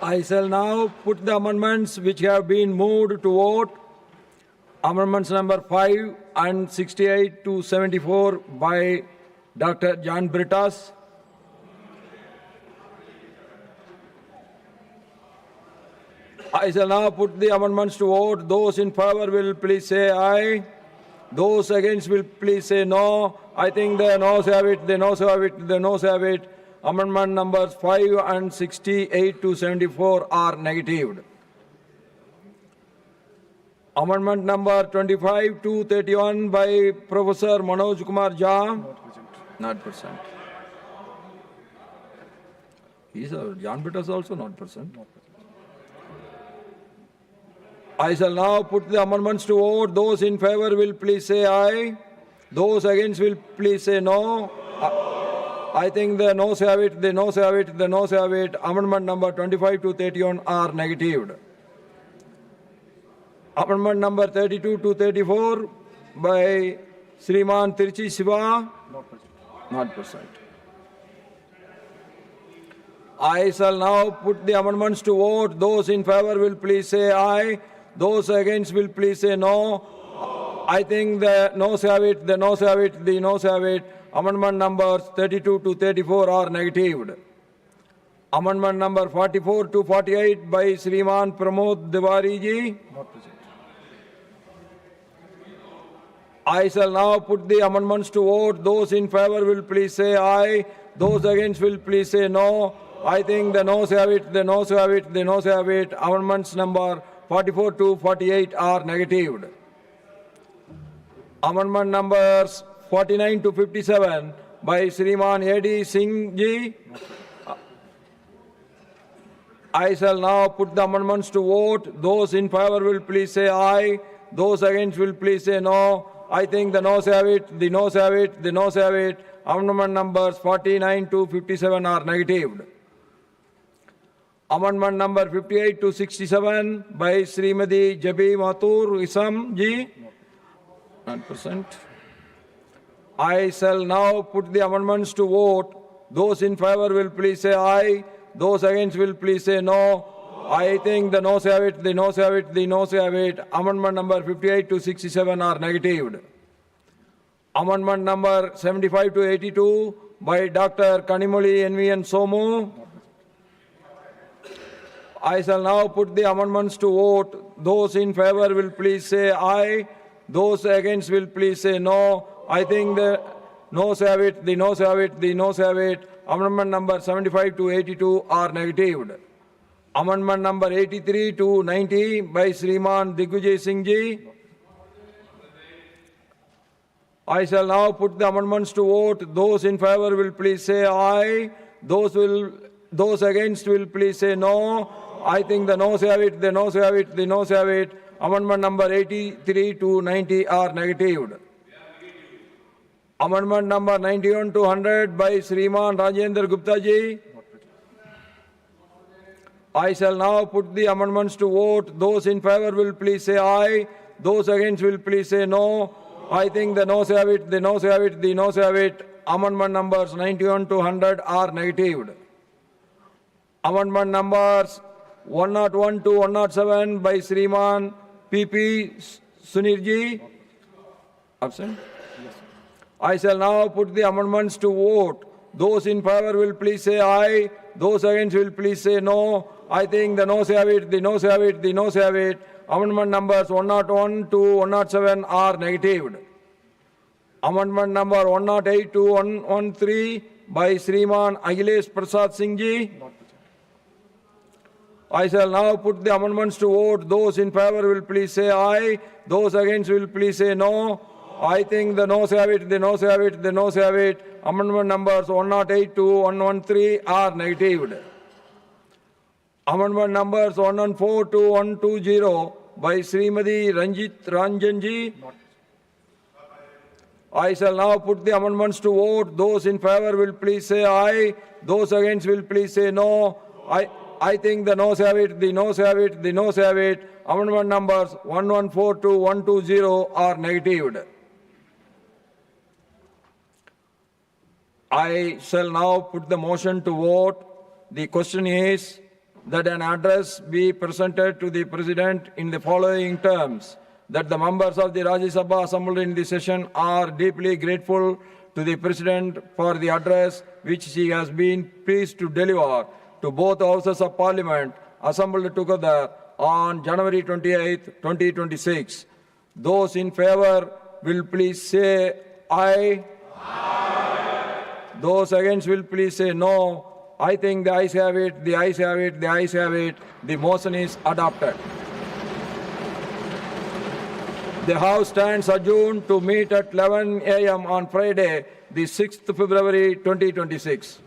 I shall now put the amendments which have been moved to vote. Amendments number 5 and 68 to 74 by Dr. John Brittas. I shall now put the amendments to vote. Those in favor will please say aye. Those against will please say no. I think the noes have it, the noes have it, the noes have it. Amendment numbers 5 and 68 to 74 are negatived. Amendment number 25 to 31 by Professor Manoj Kumar Jha. Not present. John Brittas also not present. I shall now put the amendments to vote. Those in favor will please say aye. Those against will please say no. I think the noes have it, the noes have it, the noes have it. Amendment number 25 to 31 are negatived. Amendment number 32 to 34 by Sriman Tiruchi Siva. Not present. I shall now put the amendments to vote. Those in favor will please say aye. Those against will please say no. I think the noes have it, the noes have it, the noes have it. Amendment numbers 32 to 34 are negatived. Amendment number 44 to 48 by Sriman Pramod Tiwari ji. I shall now put the amendments to vote. Those in favor will please say aye. Those against will please say no. I think the noes have it, the noes have it, the noes have it. Amendments number 44 to 48 are negatived. Amendment numbers 49 to 57 by Sriman A.D. Singh ji. I shall now put the amendments to vote. Those in favor will please say aye. Those against will please say no. I think the noes have it, the noes have it, the noes have it. Amendment numbers 49 to 57 are negatived. Amendment number 58 to 67 by Srimati Jabi Mathur Isam ji. Not present. I shall now put the amendments to vote. Those in favor will please say aye. Those against will please say no. I think the noes have it, the noes have it, the noes have it. Amendment number 58 to 67 are negatived. Amendment number 75 to 82 by Dr. Kanimoli NVN Somu. I shall now put the amendments to vote. Those in favor will please say aye. Those against will please say no. I think the noes have it, the noes have it, the noes have it. Amendment number 75 to 82 are negatived. Amendment number 83 to 90 by Sriman Digvijay Singh ji. I shall now put the amendments to vote. Those in favor will please say aye. Those against will please say no. I think the noes have it, the noes have it, the noes have it. Amendment number 83 to 90 are negatived. Amendment number 91 to 100 by Sriman Rajendra Gupta ji. I shall now put the amendments to vote. Those in favor will please say aye. Those against will please say no. I think the noes have it, the noes have it, the noes have it. Amendment numbers 91 to 100 are negatived. Amendment numbers 101 to 107 by Sriman P.P. Sunirji. Absent? Yes. I shall now put the amendments to vote. Those in favor will please say aye. Those against will please say no. I think the noes have it, the noes have it, the noes have it. Amendment numbers 101 to 107 are negatived. Amendment number 108 to 113 by Sriman Akhilesh Prasad Singh ji. I shall now put the amendments to vote. Those in favor will please say aye. Those against will please say no. I think the noes have it, the noes have it, the noes have it. Amendment numbers 108 to 113 are negatived. Amendment numbers 114 to 120 by Srimati Ranjit Ranjan ji. I shall now put the amendments to vote. Those in favor will please say aye. Those against will please say no. I think the noes have it, the noes have it, the noes have it. Amendment numbers 114 to 120 are negatived. I shall now put the motion to vote. The question is, that an address be presented to the President in the following terms: that the members of the Rajya Sabha assembled in this session are deeply grateful to the President for the address which she has been pleased to deliver to both houses of Parliament assembled together on January 28, 2026. Those in favor will please say aye. Aye. Those against will please say no. I think the ayes have it, the ayes have it, the ayes have it. The motion is adopted. The House stands adjourned to meet at 11 a.m. on Friday, the 6th February 2026.